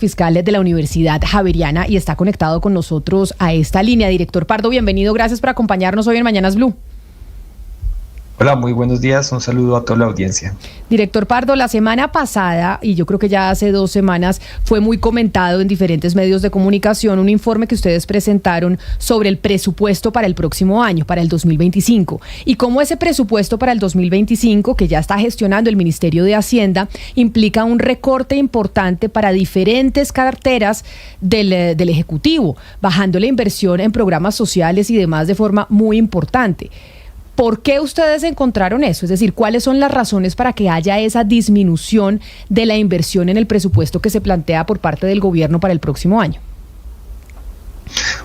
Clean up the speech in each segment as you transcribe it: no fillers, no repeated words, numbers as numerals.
Fiscal de la Universidad Javeriana y está conectado con nosotros a esta línea. Director Pardo, bienvenido, gracias por acompañarnos hoy en Mañanas Blue. Hola, muy buenos días, un saludo a toda la audiencia. Director Pardo, la semana pasada, y yo creo que ya hace 2 semanas, fue muy comentado en diferentes medios de comunicación un informe que ustedes presentaron sobre el presupuesto para el próximo año, para el 2025, y cómo ese presupuesto para el 2025, que ya está gestionando el Ministerio de Hacienda, implica un recorte importante para diferentes carteras del Ejecutivo, bajando la inversión en programas sociales y demás de forma muy importante. ¿Por qué ustedes encontraron eso? Es decir, ¿cuáles son las razones para que haya esa disminución de la inversión en el presupuesto que se plantea por parte del gobierno para el próximo año?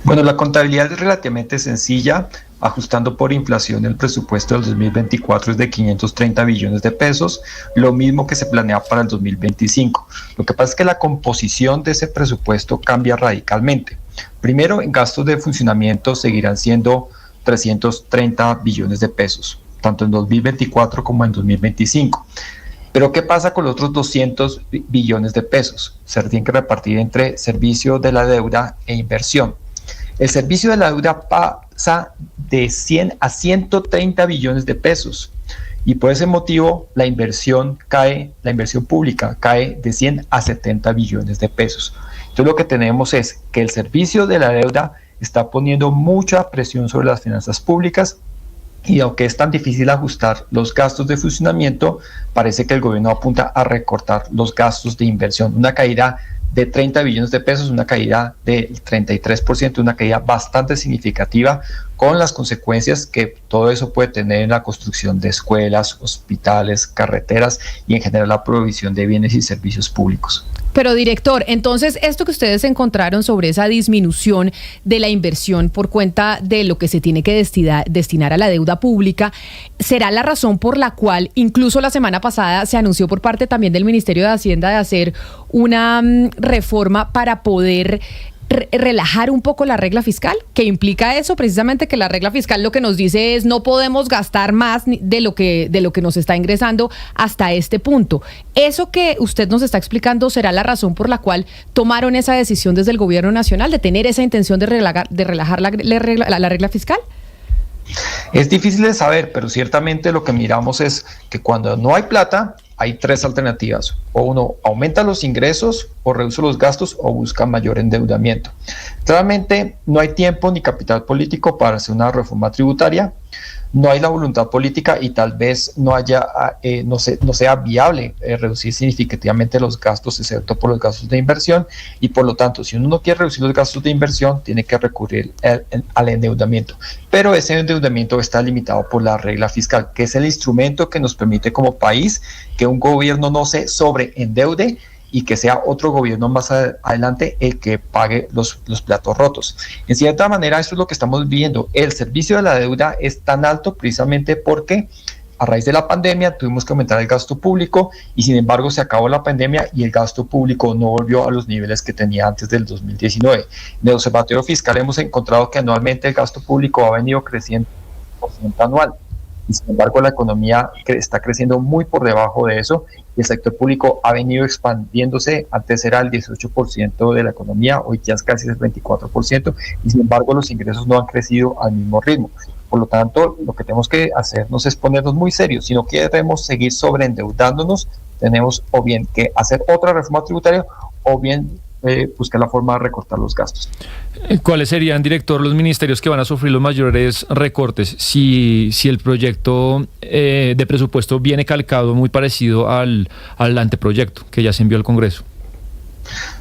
Bueno, la contabilidad es relativamente sencilla. Ajustando por inflación, el presupuesto del 2024 es de 530 billones de pesos, lo mismo que se planea para el 2025. Lo que pasa es que la composición de ese presupuesto cambia radicalmente. Primero, en gastos de funcionamiento seguirán siendo 330 billones de pesos, tanto en 2024 como en 2025. Pero ¿qué pasa con los otros 200 billones de pesos? Se tienen que repartir entre servicio de la deuda e inversión. El servicio de la deuda pasa de 100 a 130 billones de pesos y por ese motivo la inversión pública cae de 100 a 70 billones de pesos. Entonces lo que tenemos es que el servicio de la deuda está poniendo mucha presión sobre las finanzas públicas y aunque es tan difícil ajustar los gastos de funcionamiento, parece que el gobierno apunta a recortar los gastos de inversión. Una caída de 30 billones de pesos, una caída del 33%, una caída bastante significativa con las consecuencias que todo eso puede tener en la construcción de escuelas, hospitales, carreteras y en general la provisión de bienes y servicios públicos. Pero director, entonces esto que ustedes encontraron sobre esa disminución de la inversión por cuenta de lo que se tiene que destinar a la deuda pública, ¿será la razón por la cual incluso la semana pasada se anunció por parte también del Ministerio de Hacienda de hacer una reforma para poder relajar un poco la regla fiscal? ¿Qué implica eso? Precisamente que la regla fiscal lo que nos dice es no podemos gastar más de lo que nos está ingresando hasta este punto. ¿Eso que usted nos está explicando será la razón por la cual tomaron esa decisión desde el gobierno nacional de tener esa intención de relajar la regla fiscal? Es difícil de saber, pero ciertamente lo que miramos es que cuando no hay plata, hay 3 alternativas. O uno aumenta los ingresos, o reduce los gastos, o busca mayor endeudamiento. Claramente no hay tiempo ni capital político para hacer una reforma tributaria. No hay la voluntad política y tal vez no sea viable reducir significativamente los gastos, excepto por los gastos de inversión. Y por lo tanto, si uno no quiere reducir los gastos de inversión, tiene que recurrir al endeudamiento. Pero ese endeudamiento está limitado por la regla fiscal, que es el instrumento que nos permite como país que un gobierno no se sobreendeude y que sea otro gobierno más adelante el que pague los platos rotos. En cierta manera, eso es lo que estamos viendo. El servicio de la deuda es tan alto precisamente porque a raíz de la pandemia tuvimos que aumentar el gasto público y sin embargo se acabó la pandemia y el gasto público no volvió a los niveles que tenía antes del 2019. En el Observatorio Fiscal hemos encontrado que anualmente el gasto público ha venido creciendo anual. Y sin embargo la economía está creciendo muy por debajo de eso y el sector público ha venido expandiéndose. Antes era el 18% de la economía, hoy ya es casi el 24% y sin embargo los ingresos no han crecido al mismo ritmo. Por lo tanto, lo que tenemos que hacernos es ponernos muy serios. Si no queremos seguir sobreendeudándonos, tenemos o bien que hacer otra reforma tributaria o bien buscar la forma de recortar los gastos. ¿Cuáles serían, director, los ministerios que van a sufrir los mayores recortes si el proyecto de presupuesto viene calcado muy parecido al anteproyecto que ya se envió al Congreso?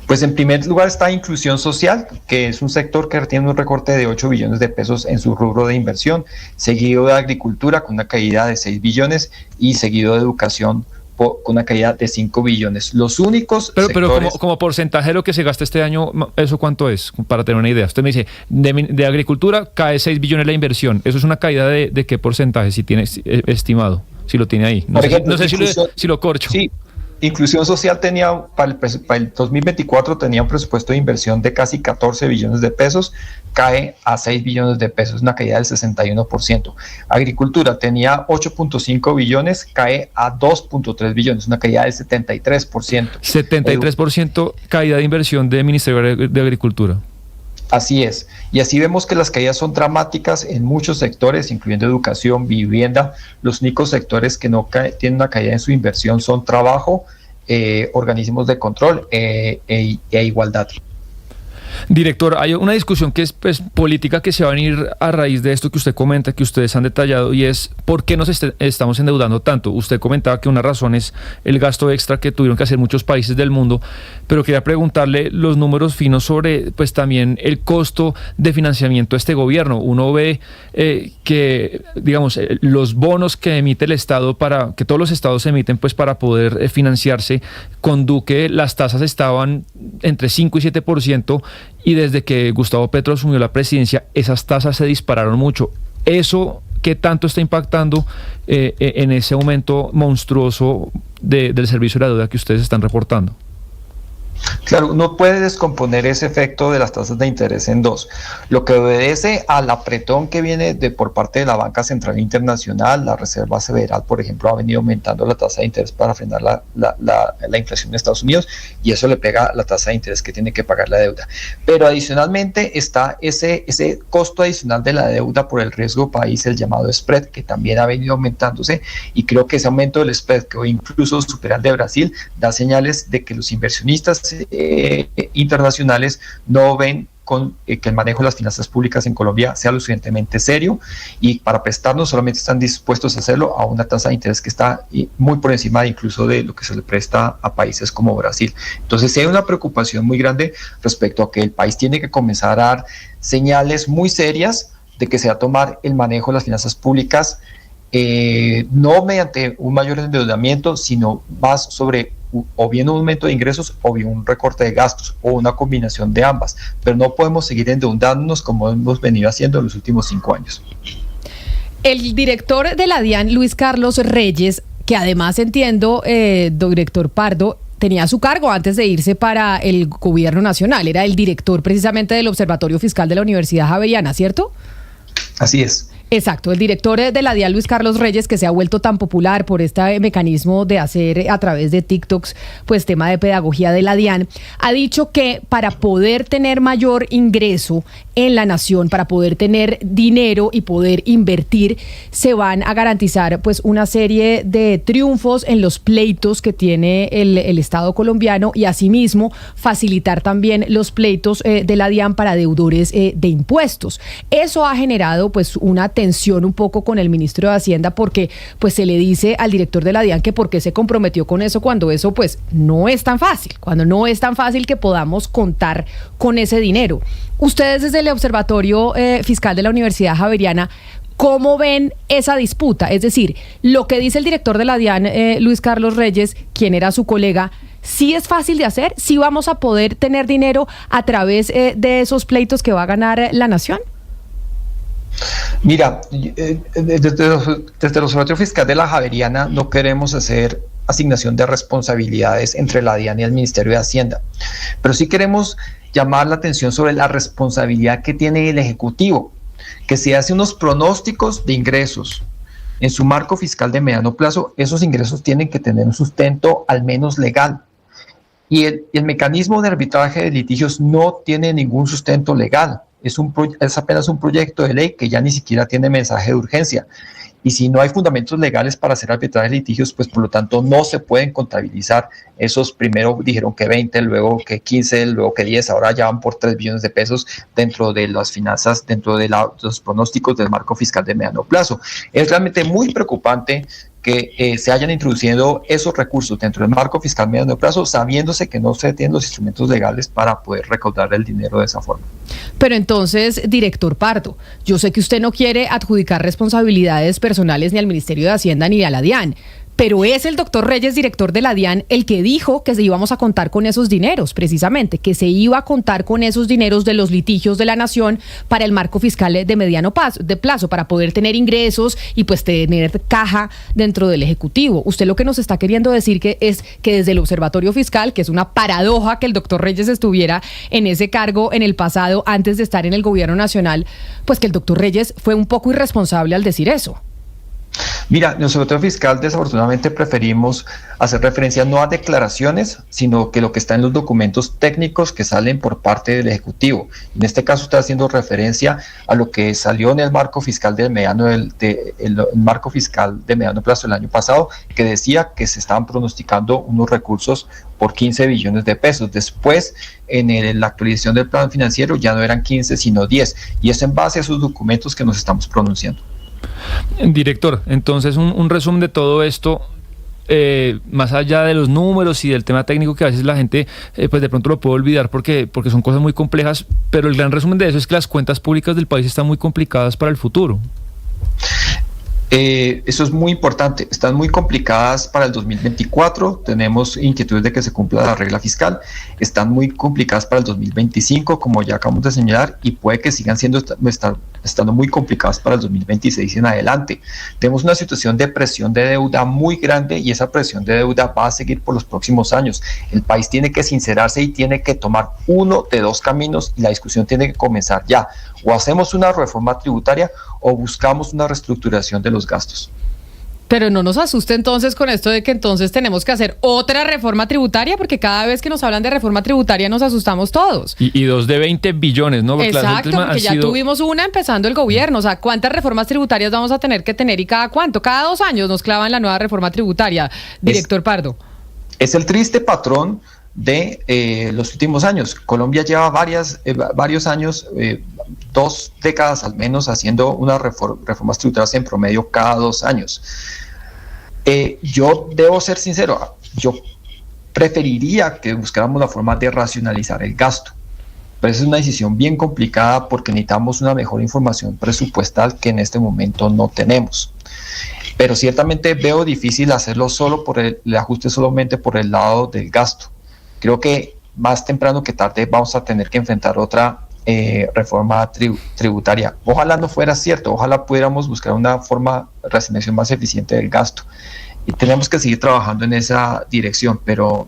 Pues en primer lugar está inclusión social, que es un sector que tiene un recorte de 8 billones de pesos en su rubro de inversión, seguido de agricultura con una caída de 6 billones y seguido de educación con una caída de 5 billones. Los únicos Pero como porcentaje de lo que se gasta este año, ¿eso cuánto es? Para tener una idea. Usted me dice, de agricultura cae 6 billones la inversión. ¿Eso es una caída de qué porcentaje, si tiene estimado? Si lo tiene ahí. No sé si lo corcho. Sí. Inclusión Social tenía, para el 2024 tenía un presupuesto de inversión de casi 14 billones de pesos, cae a 6 billones de pesos, una caída del 61%. Agricultura tenía 8.5 billones, cae a 2.3 billones, una caída del 73%. 73% caída de inversión del Ministerio de Agricultura. Así es, y así vemos que las caídas son dramáticas en muchos sectores, incluyendo educación, vivienda. Los únicos sectores que no tienen una caída en su inversión son trabajo, organismos de control e igualdad. Director, hay una discusión que es política que se va a venir a raíz de esto que usted comenta, que ustedes han detallado, y es ¿por qué nos estamos endeudando tanto? Usted comentaba que una razón es el gasto extra que tuvieron que hacer muchos países del mundo, pero quería preguntarle los números finos sobre también el costo de financiamiento de este gobierno. Uno ve que, digamos, los bonos que emite el Estado, que todos los estados emiten para poder financiarse, con Duque las tasas estaban entre 5 y 7%, y desde que Gustavo Petro asumió la presidencia, esas tasas se dispararon mucho. ¿Eso qué tanto está impactando en ese aumento monstruoso del servicio de la deuda que ustedes están reportando? Claro, uno puede descomponer ese efecto de las tasas de interés en dos. Lo que obedece al apretón que viene por parte de la Banca Central Internacional, la Reserva Federal, por ejemplo, ha venido aumentando la tasa de interés para frenar la inflación en Estados Unidos, y eso le pega la tasa de interés que tiene que pagar la deuda. Pero adicionalmente está ese costo adicional de la deuda por el riesgo país, el llamado spread, que también ha venido aumentándose, y creo que ese aumento del spread, que hoy incluso supera el de Brasil, da señales de que los inversionistas internacionales no ven que el manejo de las finanzas públicas en Colombia sea lo suficientemente serio, y para prestarnos solamente están dispuestos a hacerlo a una tasa de interés que está muy por encima incluso de lo que se le presta a países como Brasil. Entonces sí hay una preocupación muy grande respecto a que el país tiene que comenzar a dar señales muy serias de que se va a tomar el manejo de las finanzas públicas, no mediante un mayor endeudamiento, sino más sobre o bien un aumento de ingresos o bien un recorte de gastos, o una combinación de ambas, pero no podemos seguir endeudándonos como hemos venido haciendo en los últimos 5 años. El director de la DIAN, Luis Carlos Reyes, que además entiendo, director Pardo, tenía su cargo antes de irse para el gobierno nacional, era el director precisamente del Observatorio Fiscal de la Universidad Javeriana, ¿cierto? Así es. Exacto, el director de la DIAN, Luis Carlos Reyes, que se ha vuelto tan popular por este mecanismo de hacer a través de TikToks, tema de pedagogía de la DIAN, ha dicho que para poder tener mayor ingreso en la nación, para poder tener dinero y poder invertir, se van a garantizar una serie de triunfos en los pleitos que tiene el Estado colombiano, y asimismo facilitar también los pleitos de la DIAN para deudores de impuestos. Eso ha generado una tensión un poco con el ministro de Hacienda, porque se le dice al director de la DIAN que por qué se comprometió con eso cuando eso no es tan fácil, cuando no es tan fácil que podamos contar con ese dinero. Ustedes desde el Observatorio Fiscal de la Universidad Javeriana, ¿cómo ven esa disputa? Es decir, lo que dice el director de la DIAN, Luis Carlos Reyes, quien era su colega, ¿sí es fácil de hacer? ¿Sí vamos a poder tener dinero a través de esos pleitos que va a ganar la nación? Mira, desde el Observatorio Fiscal de la Javeriana no queremos hacer asignación de responsabilidades entre la DIAN y el Ministerio de Hacienda, pero sí queremos llamar la atención sobre la responsabilidad que tiene el Ejecutivo, que se hace unos pronósticos de ingresos en su marco fiscal de mediano plazo. Esos ingresos tienen que tener un sustento al menos legal, y el mecanismo de arbitraje de litigios no tiene ningún sustento legal. Es apenas un proyecto de ley que ya ni siquiera tiene mensaje de urgencia. Y si no hay fundamentos legales para hacer arbitraje de litigios, por lo tanto no se pueden contabilizar esos, primero dijeron que 20, luego que 15, luego que 10, ahora ya van por 3 billones de pesos dentro de las finanzas, dentro de los pronósticos del marco fiscal de mediano plazo. Es realmente muy preocupante que se hayan introducido esos recursos dentro del marco fiscal mediano plazo, sabiéndose que no se tienen los instrumentos legales para poder recaudar el dinero de esa forma. Pero entonces, director Pardo, yo sé que usted no quiere adjudicar responsabilidades personales ni al Ministerio de Hacienda ni a la DIAN, pero es el doctor Reyes, director de la DIAN, el que dijo que íbamos a contar con esos dineros, precisamente, que se iba a contar con esos dineros de los litigios de la nación para el marco fiscal de mediano plazo, para poder tener ingresos y pues tener caja dentro del Ejecutivo. Usted lo que nos está queriendo decir es que desde el Observatorio Fiscal, que es una paradoja que el doctor Reyes estuviera en ese cargo en el pasado antes de estar en el gobierno nacional, pues que el doctor Reyes fue un poco irresponsable al decir eso. Mira, en el Observatorio Fiscal desafortunadamente preferimos hacer referencia no a declaraciones, sino que lo que está en los documentos técnicos que salen por parte del Ejecutivo. En este caso está haciendo referencia a lo que salió en el marco fiscal el marco fiscal de mediano plazo del año pasado, que decía que se estaban pronosticando unos recursos por 15 billones de pesos. Después, en la actualización del plan financiero ya no eran 15, sino 10. Y es en base a esos documentos que nos estamos pronunciando. Director, entonces un resumen de todo esto, más allá de los números y del tema técnico que a veces la gente pues de pronto lo puede olvidar porque son cosas muy complejas, pero el gran resumen de eso es que las cuentas públicas del país están muy complicadas para el futuro. Eso es muy importante, están muy complicadas para el 2024, tenemos inquietudes de que se cumpla la regla fiscal, están muy complicadas para el 2025, como ya acabamos de señalar, y puede que sigan estando muy complicadas para el 2026 en adelante. Tenemos una situación de presión de deuda muy grande y esa presión de deuda va a seguir por los próximos años. El país tiene que sincerarse y tiene que tomar uno de dos caminos y la discusión tiene que comenzar ya. O hacemos una reforma tributaria o buscamos una reestructuración de los gastos. Pero no nos asuste entonces con esto de que entonces tenemos que hacer otra reforma tributaria, porque cada vez que nos hablan de reforma tributaria nos asustamos todos. Y dos de 20 billones, ¿no? Porque exacto, porque ya tuvimos una empezando el gobierno. O sea, ¿cuántas reformas tributarias vamos a tener que tener y cada cuánto? Cada 2 años nos clavan la nueva reforma tributaria, director Pardo. Es el triste patrón de los últimos años. Colombia lleva varios años, 2 décadas al menos, haciendo unas reformas tributarias en promedio cada 2 años. Yo debo ser sincero, yo preferiría que buscáramos la forma de racionalizar el gasto, pero esa es una decisión bien complicada porque necesitamos una mejor información presupuestal que en este momento no tenemos. Pero ciertamente veo difícil hacerlo solo por el ajuste solamente por el lado del gasto. Creo que más temprano que tarde vamos a tener que enfrentar otra reforma tributaria. Ojalá no fuera cierto, ojalá pudiéramos buscar una forma de reasignación más eficiente del gasto. Y tenemos que seguir trabajando en esa dirección, pero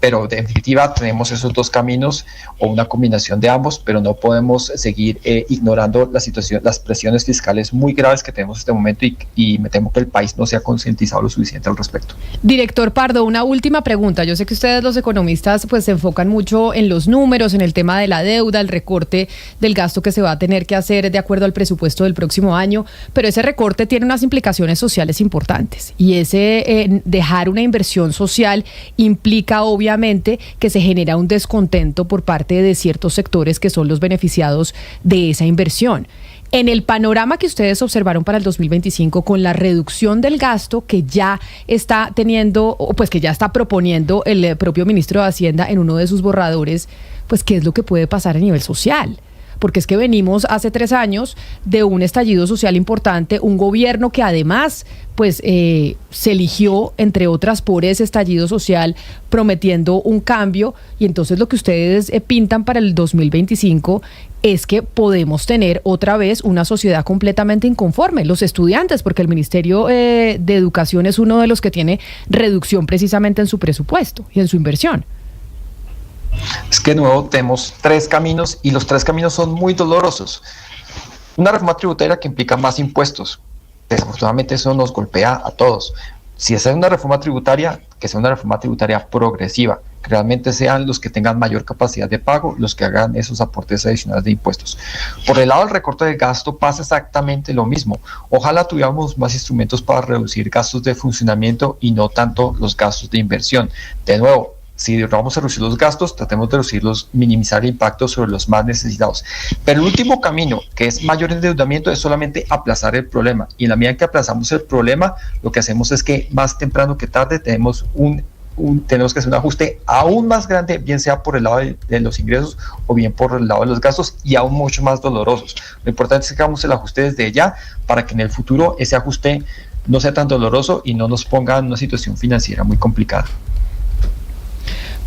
en definitiva tenemos esos dos caminos o una combinación de ambos, pero no podemos seguir ignorando la situación, las presiones fiscales muy graves que tenemos en este momento y me temo que el país no se ha concientizado lo suficiente al respecto. Director Pardo, una última pregunta. Yo sé que ustedes los economistas pues se enfocan mucho en los números, en el tema de la deuda, el recorte del gasto que se va a tener que hacer de acuerdo al presupuesto del próximo año, pero ese recorte tiene unas implicaciones sociales importantes y ese dejar una inversión social implica obviamente que se genera un descontento por parte de ciertos sectores que son los beneficiados de esa inversión. En el panorama que ustedes observaron para el 2025, con la reducción del gasto que ya está teniendo, o pues que ya está proponiendo el propio ministro de Hacienda en uno de sus borradores, pues ¿qué es lo que puede pasar a nivel social? Porque es que venimos hace 3 años de un estallido social importante, un gobierno que además pues se eligió, entre otras, por ese estallido social, prometiendo un cambio, y entonces lo que ustedes pintan para el 2025 es que podemos tener otra vez una sociedad completamente inconforme, los estudiantes, porque el Ministerio de Educación es uno de los que tiene reducción precisamente en su presupuesto y en su inversión. Es que de nuevo tenemos 3 caminos y los 3 caminos son muy dolorosos. Una reforma tributaria que implica más impuestos. Desafortunadamente eso nos golpea a todos. Si es una reforma tributaria, que sea una reforma tributaria progresiva, que realmente sean los que tengan mayor capacidad de pago los que hagan esos aportes adicionales de impuestos. Por el lado del recorte del gasto pasa exactamente lo mismo. Ojalá tuviéramos más instrumentos para reducir gastos de funcionamiento y no tanto los gastos de inversión. De nuevo, si vamos a reducir los gastos, tratemos de reducirlos, minimizar el impacto sobre los más necesitados. Pero el último camino, que es mayor endeudamiento, es solamente aplazar el problema. Y en la medida que aplazamos el problema, lo que hacemos es que más temprano que tarde tenemos tenemos que hacer un ajuste aún más grande, bien sea por el lado de los ingresos o bien por el lado de los gastos, y aún mucho más dolorosos. Lo importante es que hagamos el ajuste desde ya para que en el futuro ese ajuste no sea tan doloroso y no nos ponga en una situación financiera muy complicada.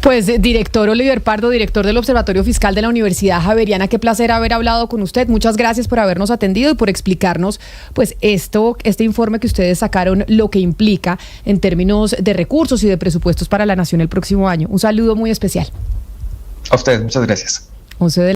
Pues director Oliver Pardo, director del Observatorio Fiscal de la Universidad Javeriana, qué placer haber hablado con usted. Muchas gracias por habernos atendido y por explicarnos pues este informe que ustedes sacaron, lo que implica en términos de recursos y de presupuestos para la nación el próximo año. Un saludo muy especial. A ustedes, muchas gracias. 11 de